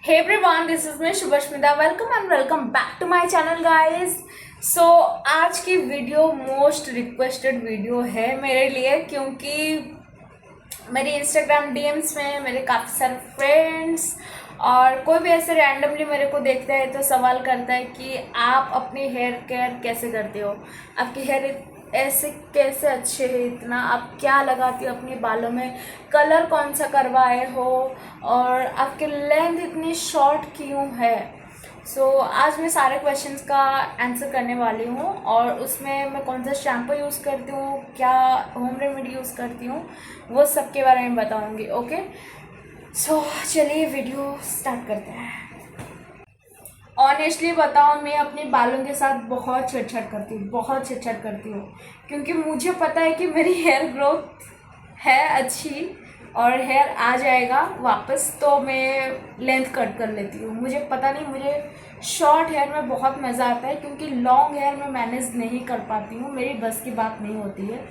Hey everyone, this is me Shubhashmita. Welcome and welcome back to my channel guys. So आज की video most requested video है मेरे लिए, क्योंकि मेरी इंस्टाग्राम डीएम्स में मेरे काफ़ी सारे फ्रेंड्स और कोई भी ऐसे रैंडमली मेरे को देखता है तो सवाल करता है कि आप अपनी हेयर केयर कैसे करते हो, आपकी हेयर ऐसे कैसे अच्छे है, इतना आप क्या लगाती हो अपने बालों में, कलर कौन सा करवाए हो और आपकी लेंथ इतनी शॉर्ट क्यों है। आज मैं सारे क्वेश्चंस का आंसर करने वाली हूँ और उसमें मैं कौन सा शैम्पू यूज़ करती हूँ, क्या होम रेमेडी यूज़ करती हूँ, वो सब के बारे में बताऊँगी। ओके, चलिए वीडियो स्टार्ट करते हैं। ऑनेस्टली बताओ, मैं अपने बालों के साथ बहुत छेड़छाड़ करती हूँ क्योंकि मुझे पता है कि मेरी हेयर ग्रोथ है अच्छी और हेयर आ जाएगा वापस, तो मैं लेंथ कट कर लेती हूँ। मुझे पता नहीं, मुझे शॉर्ट हेयर में बहुत मज़ा आता है क्योंकि लॉन्ग हेयर में मैनेज नहीं कर पाती हूँ, मेरी बस की बात नहीं होती है।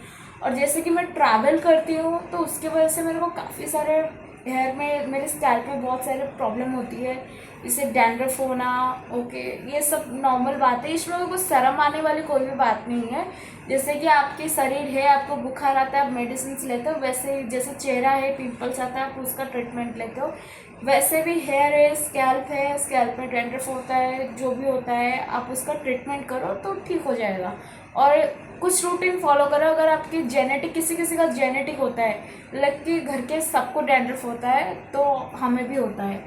और जैसे कि मैं ट्रैवल करती हूँ तो उसकी वजह से मेरे को काफ़ी सारे हेयर में, मेरे स्कैल्प में बहुत सारे प्रॉब्लम होती है, जैसे डैंड्रफ होना। ओके, ये सब नॉर्मल बात है, इसमें कुछ शर्म आने वाली कोई भी बात नहीं है। जैसे कि आपकी शरीर है, आपको बुखार आता है, आप मेडिसिन लेते हो, वैसे जैसे चेहरा है, पिंपल्स आता है, आप उसका ट्रीटमेंट लेते हो, वैसे भी हेयर है, स्कैल्प में डैंड्रफ होता है, जो भी होता है आप उसका ट्रीटमेंट करो तो ठीक हो जाएगा। और कुछ रूटीन फॉलो करो। अगर आपकी जेनेटिक, किसी किसी का जेनेटिक होता है, लाइक कि घर के सबको डैंड्रफ होता है तो हमें भी होता है।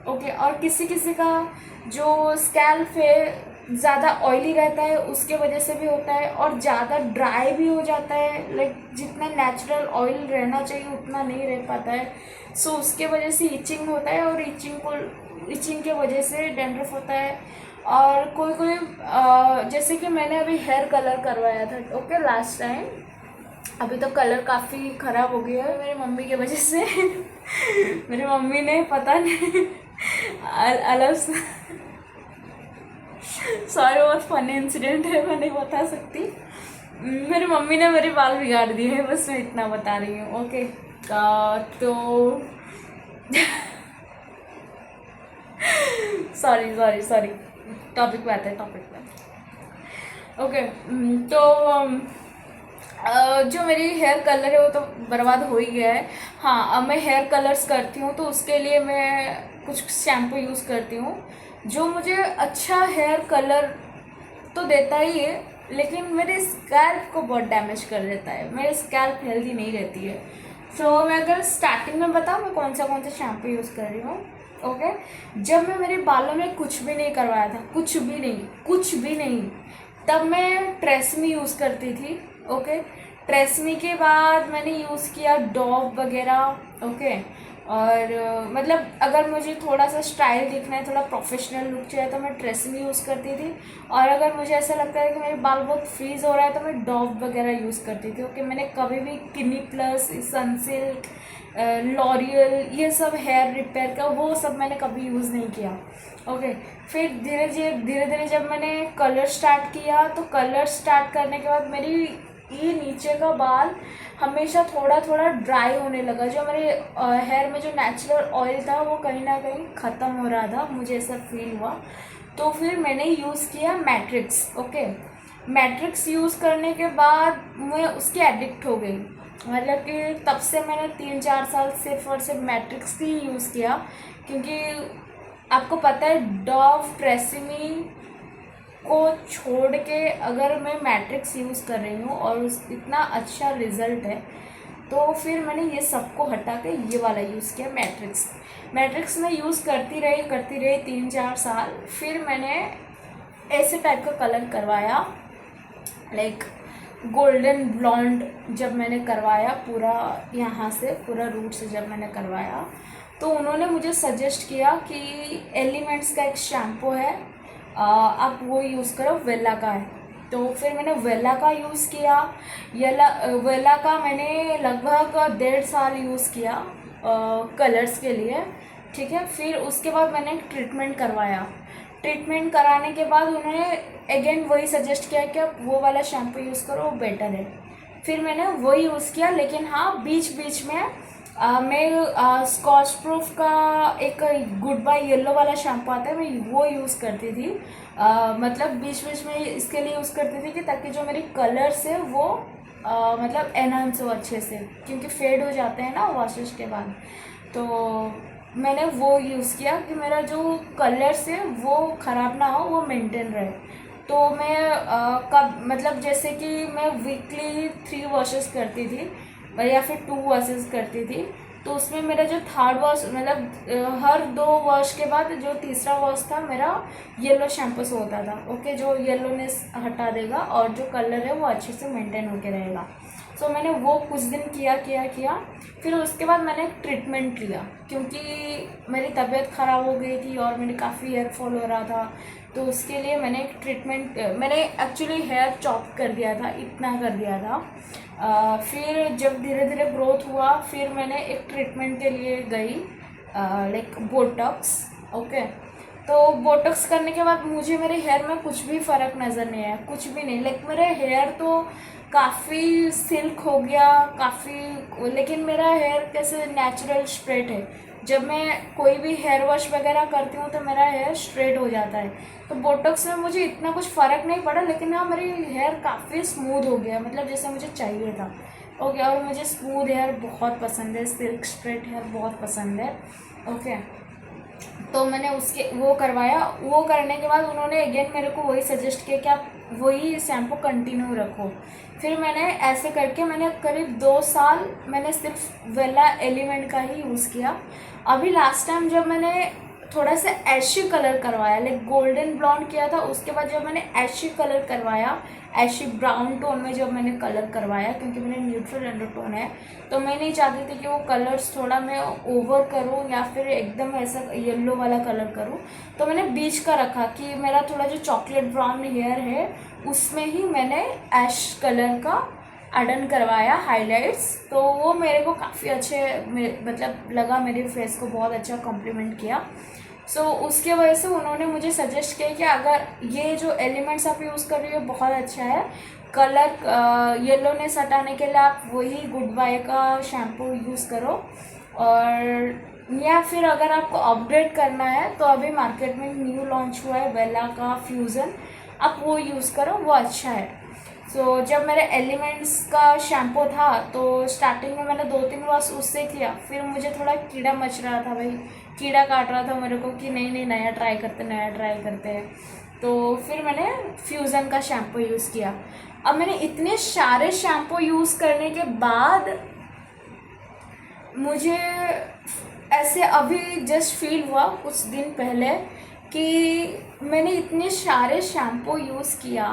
ओके, और किसी किसी का जो स्कैल्प है ज़्यादा ऑयली रहता है उसके वजह से भी होता है, और ज़्यादा ड्राई भी हो जाता है, लाइक जितना नेचुरल ऑयल रहना चाहिए उतना नहीं रह पाता है। उसके वजह से इचिंग होता है और इचिंग के वजह से डैंड्रफ होता है। और कोई कोई जैसे कि मैंने अभी हेयर कलर करवाया था, ओके, लास्ट टाइम। अभी तो कलर काफ़ी ख़राब हो गया है मेरी मम्मी की वजह से। मेरी मम्मी ने पता नहीं अलग सॉरी, बहुत फनी इंसिडेंट है, मैं नहीं बता सकती। मेरी मम्मी ने मेरे बाल बिगाड़ दिए हैं, बस मैं इतना बता रही हूँ। ओके, तो सॉरी, टॉपिक पे आते हैं, ओके। तो जो मेरी हेयर कलर है वो तो बर्बाद हो ही गया है। हाँ, अब मैं हेयर कलर्स करती हूँ तो उसके लिए मैं कुछ शैम्पू यूज़ करती हूँ जो मुझे अच्छा हेयर कलर तो देता ही है, लेकिन मेरे स्कैल्प को बहुत डैमेज कर देता है, मेरी स्कैल्प हेल्दी नहीं रहती है। मैं अगर स्टार्टिंग में बताऊँ मैं कौन सा शैम्पू यूज़ कर रही हूँ। ओके, जब मैं मेरे बालों में कुछ भी नहीं करवाया था, कुछ भी नहीं, तब मैं ट्रेसमी यूज़ करती थी। ओके, ट्रेसमी के बाद मैंने यूज़ किया डॉव वगैरह। ओके, और मतलब अगर मुझे थोड़ा सा स्टाइल दिखना है, थोड़ा प्रोफेशनल लुक चाहिए तो मैं ट्रेसमी यूज़ करती थी। और अगर मुझे ऐसा लगता है कि मेरे बाल बहुत फ्रीज हो रहा है तो मैं डॉव वगैरह यूज़ करती थी। ओके, मैंने कभी भी क्लिनिक प्लस, सनसिल्क, लॉरियल, ये सब हेयर रिपेयर का वो सब मैंने कभी यूज़ नहीं किया। ओके, फिर धीरे धीरे जब मैंने कलर स्टार्ट किया तो कलर स्टार्ट करने के बाद मेरी ये नीचे का बाल हमेशा थोड़ा थोड़ा ड्राई होने लगा। जो मेरे हेयर में जो नेचुरल ऑयल था वो कहीं ना कहीं ख़त्म हो रहा था, मुझे ऐसा फील हुआ। तो फिर मैंने यूज़ किया मैट्रिक्स। ओके, मैट्रिक्स यूज़ करने के बाद मैं उसकी एडिक्ट हो गई, मतलब कि तब से मैंने 3-4 साल सिर्फ और सिर्फ मैट्रिक्स ही यूज़ किया। क्योंकि आपको पता है डॉव, ट्रेसेमी को छोड़ के अगर मैं मैट्रिक्स यूज़ कर रही हूँ और उस इतना अच्छा रिज़ल्ट है, तो फिर मैंने ये सबको हटा के ये वाला यूज़ किया, मैट्रिक्स में यूज़ करती रही 3-4 साल। फिर मैंने ऐसे टाइप का कलर करवाया, लाइक गोल्डन ब्लॉन्ड। जब मैंने करवाया पूरा, यहाँ से पूरा रूट से जब मैंने करवाया तो उन्होंने मुझे सजेस्ट किया कि एलिमेंट्स का एक शैम्पू है, आप वो यूज़ करो, वेला का है। तो फिर मैंने वेला का यूज़ किया। वेला का मैंने लगभग 1.5 साल यूज़ किया कलर्स के लिए। ठीक है, फिर उसके बाद मैंने ट्रीटमेंट करवाया। ट्रीटमेंट कराने के बाद उन्होंने अगेन वही सजेस्ट किया कि आप वो वाला शैम्पू यूज़ करो, वो बेटर है। फिर मैंने वही यूज़ किया, लेकिन हाँ, बीच बीच में मैं स्कॉच प्रूफ का एक गुड बाय येलो वाला शैम्पू आता है, मैं वो यूज़ करती थी। मतलब बीच बीच में इसके लिए यूज़ करती थी कि ताकि जो मेरी कलर्स है वो मतलब एनहांस हो अच्छे से, क्योंकि फेड हो जाते हैं ना वॉशेस के बाद। तो मैंने वो यूज़ किया कि मेरा जो कलर्स है वो ख़राब ना हो, वो मेंटेन रहे। तो मैं कब मतलब जैसे कि मैं वीकली 3 वॉशेस करती थी या फिर 2 वॉशेस करती थी। तो उसमें मेरा जो थर्ड वॉश मतलब हर 2 वॉश के बाद जो तीसरा वॉश था मेरा येलो शैम्पू से होता था। ओके, जो येलोनेस हटा देगा और जो कलर है वो अच्छे से मेंटेन होके रहेगा। सो मैंने वो कुछ दिन किया। फिर उसके बाद मैंने एक ट्रीटमेंट लिया, क्योंकि मेरी तबीयत ख़राब हो गई थी और मेरे काफ़ी हेयर फॉल हो रहा था। तो उसके लिए मैंने एक ट्रीटमेंट, मैंने एक्चुअली हेयर चॉप कर दिया था, इतना कर दिया था। फिर जब धीरे धीरे ग्रोथ हुआ, फिर मैंने एक ट्रीटमेंट के लिए गई, लाइक बोटॉक्स। ओके, तो बोटॉक्स करने के बाद मुझे मेरे हेयर में कुछ भी फ़र्क नज़र नहीं आया, कुछ भी नहीं। लाइक मेरे हेयर तो काफ़ी सिल्क हो गया काफ़ी, लेकिन मेरा हेयर कैसे नेचुरल स्ट्रेट है। जब मैं कोई भी हेयर वॉश वगैरह करती हूँ तो मेरा हेयर स्ट्रेट हो जाता है। तो बोटॉक्स में मुझे इतना कुछ फ़र्क नहीं पड़ा, लेकिन हाँ मेरी हेयर काफ़ी स्मूथ हो गया, मतलब जैसे मुझे चाहिए था। ओके, और मुझे स्मूथ हेयर बहुत पसंद है, सिल्क स्ट्रेट हेयर बहुत पसंद है। ओके, तो मैंने उसके वो करवाया। वो करने के बाद उन्होंने अगेन मेरे को वही सजेस्ट किया कि आप वही शैम्पू कंटिन्यू रखो। फिर मैंने ऐसे करके मैंने करीब 2 साल मैंने सिर्फ वेला एलिमेंट का ही यूज़ किया। अभी लास्ट टाइम जब मैंने थोड़ा सा ऐशी कलर करवाया, लाइक गोल्डन ब्राउन किया था, उसके बाद जब मैंने ऐशी कलर करवाया, ऐशी ब्राउन टोन में जब मैंने कलर करवाया, क्योंकि मैंने न्यूट्रल अंडरटोन है, तो मैं नहीं चाहती थी कि वो कलर्स थोड़ा मैं ओवर करूँ या फिर एकदम ऐसा येलो वाला कलर करूँ। तो मैंने बीच का रखा कि मेरा थोड़ा जो चॉकलेट ब्राउन हेयर है उसमें ही मैंने ऐश कलर का एडन करवाया हाइलाइट्स। तो वो मेरे को काफ़ी अच्छे मतलब लगा, मेरे फेस को बहुत अच्छा कॉम्प्लीमेंट किया। सो उसके वजह से उन्होंने मुझे सजेस्ट किया कि अगर ये जो एलिमेंट्स आप यूज़ कर रही हो बहुत अच्छा है, कलर येलोनेस हटाने के लिए आप वही गुड बाय का शैम्पू यूज़ करो। और या फिर अगर आपको अपग्रेड करना है तो अभी मार्केट में न्यू लॉन्च हुआ है वेला का फ्यूज़न, आप वो यूज़ करो, वो अच्छा है। सो जब मेरे एलिमेंट्स का शैम्पू था तो स्टार्टिंग में मैंने 2-3 वॉश उससे किया। फिर मुझे थोड़ा कीड़ा मच रहा था, भाई कीड़ा काट रहा था मेरे को कि नहीं नया ट्राई करते हैं। तो फिर मैंने फ्यूज़न का शैम्पू यूज़ किया। अब मैंने इतने सारे शैम्पू यूज़ करने के बाद मुझे ऐसे अभी जस्ट फील हुआ कुछ दिन पहले कि मैंने इतने सारे शैम्पू यूज़ किया,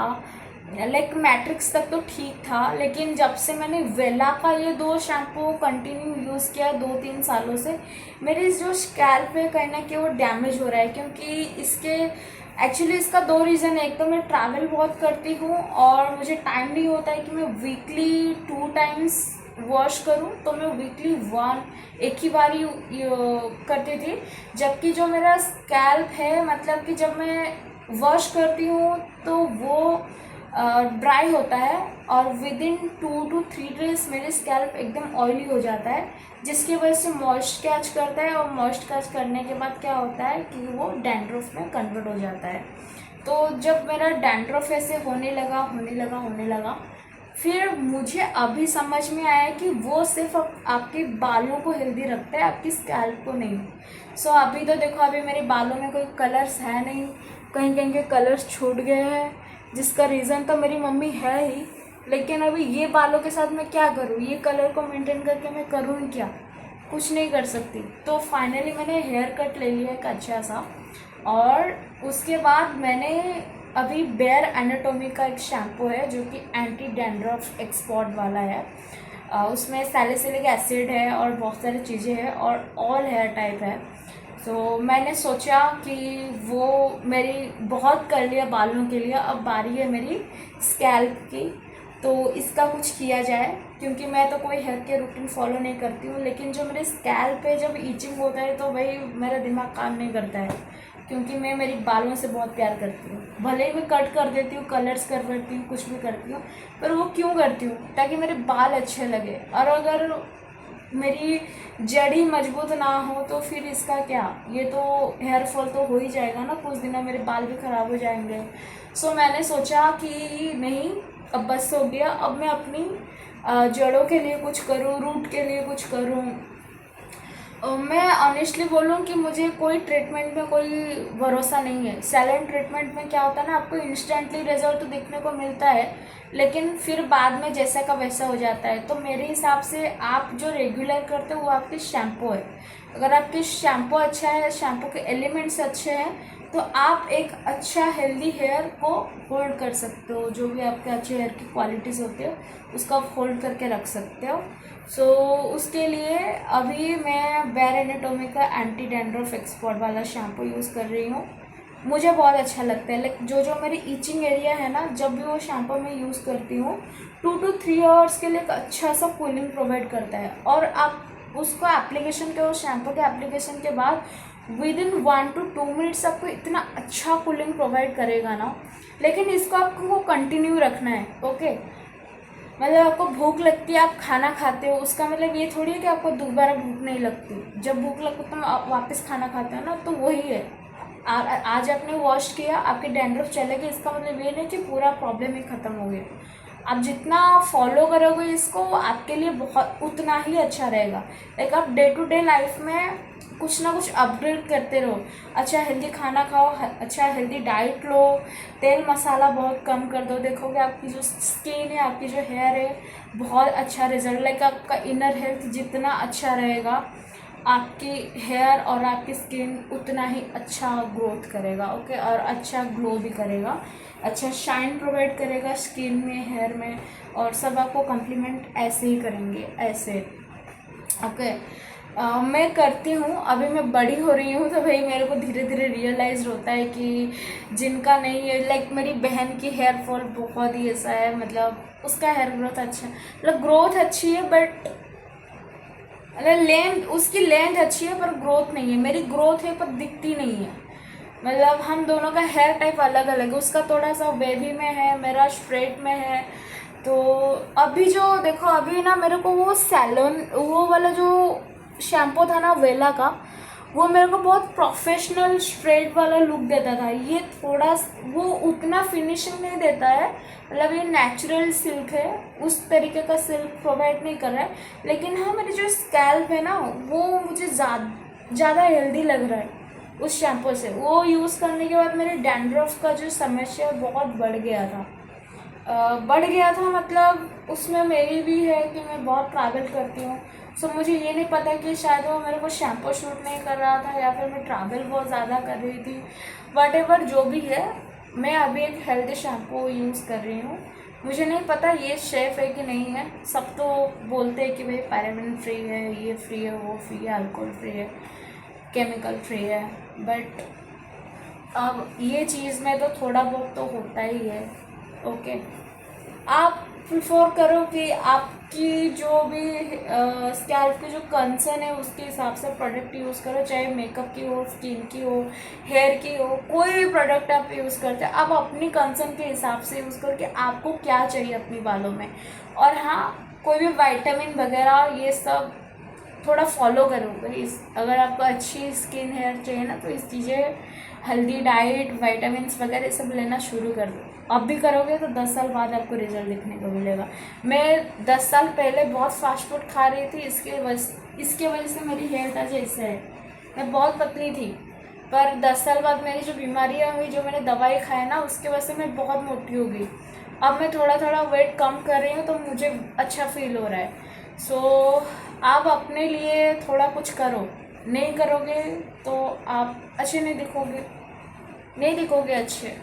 लाइक मैट्रिक्स तक तो ठीक था, लेकिन जब से मैंने वेला का ये 2 शैम्पू कंटिन्यू यूज़ किया 2-3 सालों से, मेरी जो स्कैल्प है कहीं ना कहीं वो डैमेज हो रहा है। क्योंकि इसके एक्चुअली इसका 2 रीज़न है। एक तो मैं ट्रैवल बहुत करती हूँ और मुझे टाइम नहीं होता है कि मैं वीकली 2 टाइम्स वॉश करूँ, तो मैं वीकली 1 एक ही बार करती थी। जबकि जो मेरा स्कैल्प है, मतलब कि जब मैं वॉश करती हूँ तो वो ड्राई होता है और विद इन 2 to 3 डेज मेरे स्कैल्प एकदम ऑयली हो जाता है, जिसकी वजह से मॉइस्ट कैच करता है। और मॉइस्ट कैच करने के बाद क्या होता है कि वो डैंड्रफ में कन्वर्ट हो जाता है। तो जब मेरा डैंड्रफ ऐसे होने लगा, फिर मुझे अभी समझ में आया कि वो सिर्फ आपके बालों को हेल्दी रखता है, आपकी स्कैल्प को नहीं। सो अभी तो देखो, अभी मेरे बालों में कोई कलर्स है नहीं, कहीं कहीं के कलर्स छूट गए हैं, जिसका रीज़न तो मेरी मम्मी है ही। लेकिन अभी ये बालों के साथ मैं क्या करूँ, ये कलर को मेंटेन करके मैं करूँ क्या, कुछ नहीं कर सकती। तो फाइनली मैंने हेयर कट ले लिया एक अच्छा सा, और उसके बाद मैंने अभी बेयर एनाटॉमी का एक शैम्पू है जो कि एंटी डैंड्रफ एक्सपर्ट वाला है। उसमें सैलिसिलिक एसिड है और बहुत सारी चीज़ें हैं और ऑल हेयर टाइप है। तो मैंने सोचा कि वो मेरी बहुत कर लिया बालों के लिए, अब बारी है मेरी स्कैल्प की, तो इसका कुछ किया जाए। क्योंकि मैं तो कोई हेयर केयर रूटीन फॉलो नहीं करती हूँ, लेकिन जो मेरे स्कैल्प पे जब ईचिंग होता है तो भाई मेरा दिमाग काम नहीं करता है, क्योंकि मैं मेरी बालों से बहुत प्यार करती हूँ। भले ही मैं कट कर देती हूँ, कलर्स करवाती हूँ, कुछ भी करती हूँ, पर वो क्यों करती हूँ, ताकि मेरे बाल अच्छे लगे। और अगर मेरी जड़ ही मजबूत ना हो तो फिर इसका क्या, ये तो हेयर फॉल तो हो ही जाएगा ना, कुछ दिनों मेरे बाल भी ख़राब हो जाएंगे। सो मैंने सोचा कि नहीं, अब बस हो गया, अब मैं अपनी जड़ों के लिए कुछ करूँ, रूट के लिए कुछ करूँ। मैं ऑनेस्टली बोलूँ कि मुझे कोई ट्रीटमेंट में कोई भरोसा नहीं है। सैलेंट ट्रीटमेंट में क्या होता है ना, आपको इंस्टेंटली रिजल्ट तो देखने को मिलता है, लेकिन फिर बाद में जैसा का वैसा हो जाता है। तो मेरे हिसाब से आप जो रेगुलर करते हो वो आपकी शैम्पू है। अगर आपकी शैम्पू अच्छा है, शैम्पू के एलिमेंट्स अच्छे हैं, तो आप एक अच्छा हेल्दी हेयर को होल्ड कर सकते हो। जो भी आपके अच्छे हेयर की क्वालिटीज़ होती है उसको आप होल्ड करके रख सकते हो। सो उसके लिए अभी मैं बेयर एनाटॉमी का एंटी डैंड्रफ एक्सपर्ट वाला शैम्पू यूज़ कर रही हूँ। मुझे बहुत अच्छा लगता है। लाइक जो मेरी ईचिंग एरिया है ना, जब भी वो शैम्पू मैं यूज़ करती हूँ 2 to 3 आवर्स के लिए एक अच्छा सा कूलिंग प्रोवाइड करता है। और आप उसको एप्लीकेशन के, उस शैम्पू के एप्लीकेशन के बाद विद इन 1 to 2 मिनट्स आपको इतना अच्छा कूलिंग प्रोवाइड करेगा ना। लेकिन इसको आपको कंटिन्यू रखना है, ओके। मतलब आपको भूख लगती है, आप खाना खाते हो, उसका मतलब ये थोड़ी है कि आपको दोबारा भूख नहीं लगती। जब भूख लगती है तो आप वापस खाना खाते हो ना, तो वही है। आज आपने वॉश किया, आपके डैंड्रफ चले गए, इसका मतलब ये नहीं कि पूरा प्रॉब्लम ही ख़त्म हो गया। आप जितना फॉलो करोगे इसको, आपके लिए बहुत उतना ही अच्छा रहेगा। लाइक आप डे टू डे लाइफ में कुछ ना कुछ अपग्रेड करते रहो। अच्छा हेल्दी खाना खाओ, अच्छा हेल्दी डाइट लो, तेल मसाला बहुत कम कर दो। देखोगे आपकी जो स्किन है, आपकी जो हेयर है, बहुत अच्छा रिजल्ट। लाइक आपका इनर हेल्थ जितना अच्छा रहेगा, आपकी हेयर और आपकी स्किन उतना ही अच्छा ग्रोथ करेगा, ओके। और अच्छा ग्लो भी करेगा, अच्छा शाइन प्रोवाइड करेगा स्किन में, हेयर में, और सब आपको कम्प्लीमेंट ऐसे ही करेंगे, ऐसे, ओके। मैं करती हूँ। अभी मैं बड़ी हो रही हूँ तो भाई मेरे को धीरे धीरे रियलाइज होता है कि जिनका नहीं है, लाइक मेरी बहन की हेयर फॉल बहुत ही ऐसा है, मतलब उसका हेयर ग्रोथ अच्छा, मतलब ग्रोथ अच्छी है बट मतलब लेंथ, उसकी लेंथ अच्छी है पर ग्रोथ नहीं है। मेरी ग्रोथ है पर दिखती नहीं है। मतलब हम दोनों का हेयर टाइप अलग अलग है। उसका थोड़ा सा वेवी में है, मेरा स्ट्रेट में है। तो अभी जो देखो, अभी ना मेरे को वो सैलून वो वाला जो शैम्पू था ना वेला का, वो मेरे को बहुत प्रोफेशनल स्ट्रेट वाला लुक देता था। ये थोड़ा वो उतना फिनिशिंग नहीं देता है। मतलब ये नेचुरल सिल्क है, उस तरीके का सिल्क प्रोवाइड नहीं कर रहा है। लेकिन हाँ, मेरी जो स्कैल्प है ना, वो मुझे ज़्यादा हेल्दी लग रहा है उस शैम्पू से। वो यूज़ करने के बाद मेरे डैंड्रफ का जो समस्या बहुत बढ़ गया था। मतलब उसमें मेरी भी है कि मैं बहुत ट्रैवल करती हूँ। सो मुझे ये नहीं पता कि शायद वो मेरे को शैम्पू शूट नहीं कर रहा था या फिर मैं ट्रैवल बहुत ज़्यादा कर रही थी। वट जो भी है, मैं अभी एक हेल्दी शैम्पू यूज़ कर रही हूँ। मुझे नहीं पता ये सेफ़ है कि नहीं है। सब तो बोलते हैं कि भाई पैराबेन फ्री है, ये फ्री है, वो फ्री है, अल्कोहल फ्री है, केमिकल फ्री है। बट अब ये चीज़ में तो थोड़ा बहुत तो होता ही है, ओके। आप प्रिफर करो कि आपकी जो भी स्कैल्प की जो कंसर्न है उसके हिसाब से प्रोडक्ट यूज़ करो। चाहे मेकअप की हो, स्किन की हो, हेयर की हो, कोई भी प्रोडक्ट आप यूज़ करते हैं, आप अपनी कंसर्न के हिसाब से यूज़ करो कि आपको क्या चाहिए अपनी बालों में। और हाँ, कोई भी विटामिन वगैरह ये सब थोड़ा फॉलो करो इस। अगर आपको अच्छी स्किन हेयर चाहिए ना, तो इस चीज़ें हेल्दी डाइट, विटामिन्स वगैरह सब लेना शुरू कर दो। अब भी करोगे तो 10 साल बाद आपको रिजल्ट दिखने को मिलेगा। मैं 10 साल पहले बहुत फास्ट फूड खा रही थी, इसके वजह से मेरी हेल्थ आज ऐसे है। मैं बहुत पतली थी, पर 10 साल बाद मेरी जो बीमारियाँ हुई, जो मैंने दवाई खाई ना, उसकी वजह से मैं बहुत मोटी हो गई। अब मैं थोड़ा थोड़ा वेट कम कर रही हूँ तो मुझे अच्छा फील हो रहा है। सो आप अपने लिए थोड़ा कुछ करो। नहीं करोगे तो आप अच्छे नहीं दिखोगे अच्छे।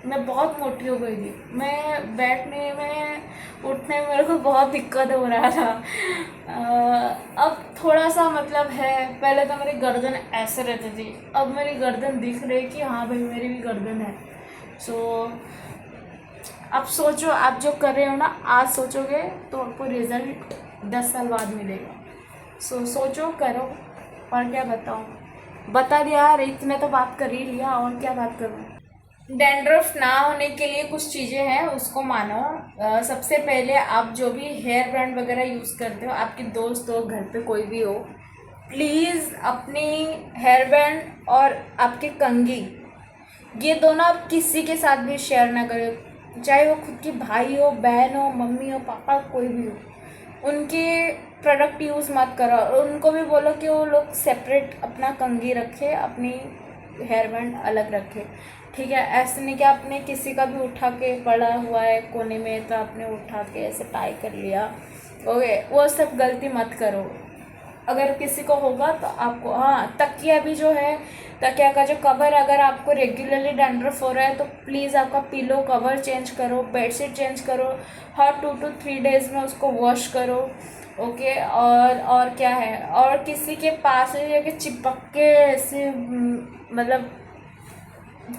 मैं बहुत मोटी हो गई थी। मैं बैठने में, उठने में मेरे को बहुत दिक्कत हो रहा था। अब थोड़ा सा मतलब है। पहले तो मेरी गर्दन ऐसे रहती थी, अब मेरी गर्दन दिख रही कि हाँ भाई मेरी भी गर्दन है। सो आप सोचो, आप जो कर रहे हो ना, आज सोचोगे तो आपको रिजल्ट 10 साल बाद मिलेगा। सोचो, करो, और क्या बताऊँ। बता दिया यार, इतने तो बात कर ही लिया, और क्या बात करूँ। डैंड्रफ ना होने के लिए कुछ चीज़ें हैं, उसको मानो। सबसे पहले आप जो भी हेयर ब्रांड वगैरह यूज़ करते हो, आपके दोस्त हो, घर पे कोई भी हो, प्लीज़ अपनी हेयर बैंड और आपके कंघी, ये दोनों आप किसी के साथ भी शेयर ना करें। चाहे वो खुद की भाई हो, बहन हो, मम्मी हो, पापा, कोई भी हो, उनके प्रोडक्ट यूज़ मत करो। और उनको भी बोलो कि वो लोग सेपरेट अपना कंघी रखे, अपनी हेयर बैंड अलग रखे। ठीक है, ऐसे नहीं कि आपने किसी का भी उठा के पड़ा हुआ है कोने में तो आपने उठा के ऐसे टाई कर लिया। ओके, वो सब गलती मत करो। अगर किसी को होगा तो आपको, हाँ, तकिया भी जो है, तकिया का जो कवर, अगर आपको रेगुलरली डैंड्रफ हो रहा है तो प्लीज़ आपका पिलो कवर चेंज करो, बेडशीट चेंज करो, हर 2 to 3 डेज़ में उसको वॉश करो। ओके, और क्या है, और किसी के पास है कि चिपक के ऐसे मतलब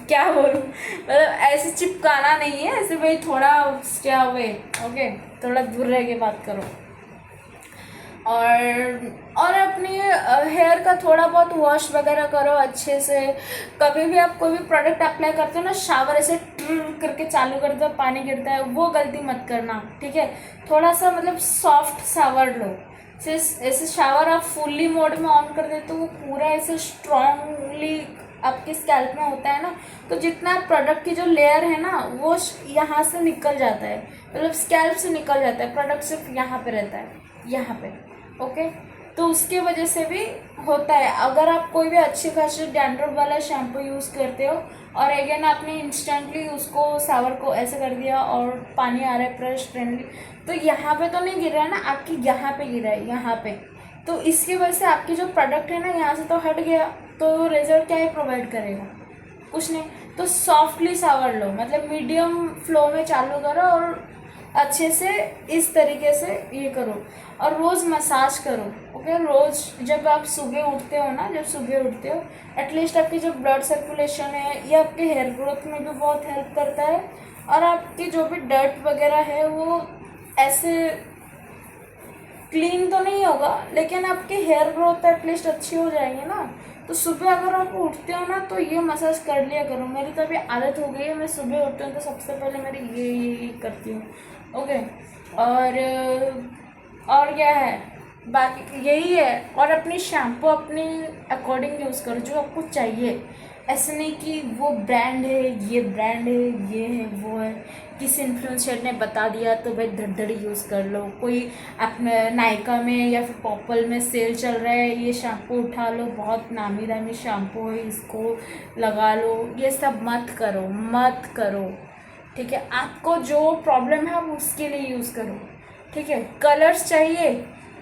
क्या बोलूँ, मतलब ऐसे चिपकाना नहीं है, ऐसे भाई थोड़ा क्या हुए। ओके, थोड़ा दूर रह के बात करो। और अपनी हेयर का थोड़ा बहुत वॉश वगैरह करो अच्छे से। कभी भी आप कोई भी प्रोडक्ट अप्लाई करते हो ना, शावर ऐसे ट्र करके चालू करते हो, पानी गिरता है, वो गलती मत करना। ठीक है, थोड़ा सा मतलब सॉफ्ट शावर लो। ऐसे शावर आप फुल्ली मोड में ऑन कर देते हो, वो पूरा ऐसे स्ट्रांगली आपके स्कैल्प में होता है ना, तो जितना प्रोडक्ट की जो लेयर है ना, वो यहाँ से निकल जाता है, मतलब स्कैल्प से निकल जाता है, प्रोडक्ट सिर्फ यहाँ पे रहता है, यहाँ पे। ओके, तो उसके वजह से भी होता है। अगर आप कोई भी अच्छी खासी डैंड्रफ वाला शैम्पू यूज़ करते हो और अगेन आपने इंस्टेंटली उसको शावर को ऐसे कर दिया और पानी आ रहा है फ्रेश फ्रेंडली, तो यहाँ पे तो नहीं गिर रहा है ना, आपकी यहाँ पे गिरा है, यहाँ पे। तो इसकी वजह से आपकी जो प्रोडक्ट है ना, यहाँ से तो हट गया, तो रिजल्ट क्या ही प्रोवाइड करेगा, कुछ नहीं। तो सॉफ्टली शावर लो, मतलब मीडियम फ्लो में चालू करो और अच्छे से इस तरीके से ये करो, और रोज़ मसाज करो। ओके, रोज़ जब आप सुबह उठते हो ना, जब सुबह उठते हो, एटलीस्ट आपकी जो ब्लड सर्कुलेशन है, ये आपके हेयर ग्रोथ में भी बहुत हेल्प करता है। और आपकी जो भी डर्ट वगैरह है वो ऐसे क्लीन तो नहीं होगा, लेकिन आपकी हेयर ग्रोथ एटलीस्ट अच्छी हो जाएगी ना। तो सुबह अगर आप उठते हो ना, तो ये मसाज कर लिया करो। मेरी तो अभी आदत हो गई है, मैं सुबह उठती हूँ तो सबसे पहले मेरी ये करती हूँ। ओके, और क्या है, बाकी यही है। और अपनी शैम्पू अपने अकॉर्डिंग यूज़ करो, जो आपको चाहिए। ऐसे नहीं कि वो ब्रांड है, ये ब्रांड है, ये है, वो है, किसी इन्फ्लुएंसर ने बता दिया तो भाई धड़ यूज़ कर लो। कोई अपने नायका में या फिर पॉपल में सेल चल रहा है, ये शैम्पू उठा लो, बहुत नामी दामी शैम्पू है, इसको लगा लो, ये सब मत करो, मत करो। ठीक है, आपको जो प्रॉब्लम है आप उसके लिए यूज़ करो। ठीक है, कलर्स चाहिए,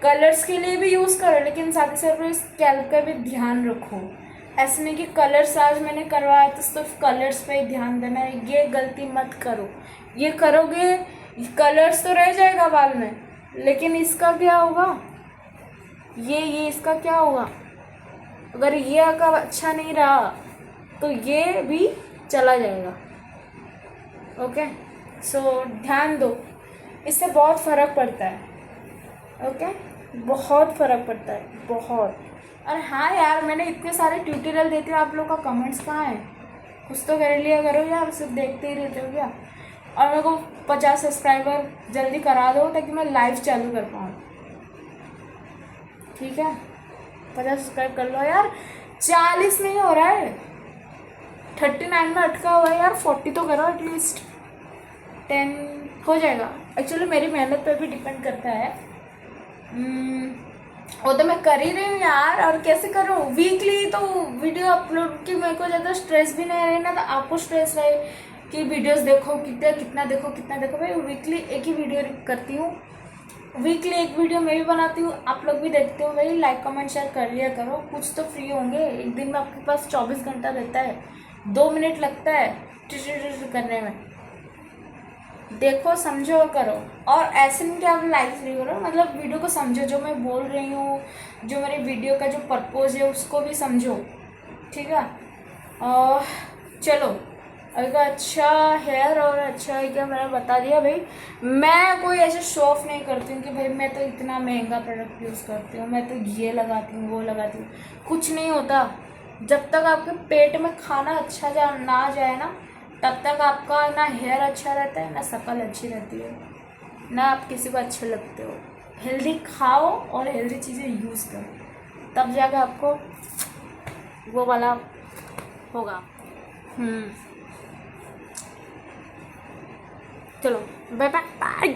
कलर्स के लिए भी यूज़ करो, लेकिन साथ ही साथ स्कैल्प का भी ध्यान रखो। ऐसे नहीं कि कलर्स आज मैंने करवाया तो सिर्फ कलर्स पे ही ध्यान देना है, ये गलती मत करो। ये करोगे, कलर्स तो रह जाएगा बाल में, लेकिन इसका क्या होगा, ये इसका क्या होगा। अगर ये अगर अच्छा नहीं रहा तो ये भी चला जाएगा। ओके, सो ध्यान दो, इससे बहुत फ़र्क पड़ता है। ओके, बहुत फ़र्क पड़ता है, बहुत। और हाँ यार, मैंने इतने सारे ट्यूटोरियल देती हूँ, आप लोग का कमेंट्स कहाँ है, कुछ तो कर लिया करो यार, सिर्फ देखते ही रहते हो क्या। और मेरे को 50 सब्सक्राइबर जल्दी करा दो ताकि मैं लाइव चालू कर पाऊँ। ठीक है, 50 सब्सक्राइब कर लो यार, 40 नहीं हो रहा है, 39 में अटका हुआ है यार, 40 तो करो एटलीस्ट, 10 हो जाएगा। एक्चुअली मेरी मेहनत पे भी डिपेंड करता है। वो तो मैं कर ही रही हूँ यार, और कैसे करूँ, वीकली तो वीडियो अपलोड की मेरे को ज़्यादा स्ट्रेस भी नहीं रहे ना, तो आपको स्ट्रेस रहे कि वीडियोस देखो, कितना देखो भाई। वीकली एक ही वीडियो करती हूँ, वीकली एक वीडियो मैं भी बनाती हूँ, आप लोग भी देखते हो भाई, लाइक कमेंट शेयर कर लिया करो। कुछ तो फ्री होंगे, एक दिन में आपके पास 24 घंटा रहता है, 2 मिनट लगता है करने में, देखो समझो करो। और ऐसे नहीं कि आप लाइक नहीं करो, मतलब वीडियो को समझो, जो मैं बोल रही हूँ, जो मेरे वीडियो का जो पर्पज़ है उसको भी समझो। ठीक है, और चलो, अगर अच्छा हेयर और अच्छा है क्या, मैंने बता दिया भाई। मैं कोई ऐसे शो ऑफ नहीं करती हूँ कि भाई मैं तो इतना महंगा प्रोडक्ट यूज़ करती हूँ, मैं तो ये लगाती हूँ, वो लगाती हूँ, कुछ नहीं होता। जब तक आपके पेट में खाना अच्छा ना जाए ना, तब तक आपका ना हेयर अच्छा रहता है, ना शक्ल अच्छी रहती है, ना आप किसी को अच्छे लगते हो। हेल्दी खाओ और हेल्दी चीज़ें यूज़ करो, तब जाकर आपको वो वाला होगा। चलो बाय बाय बाय।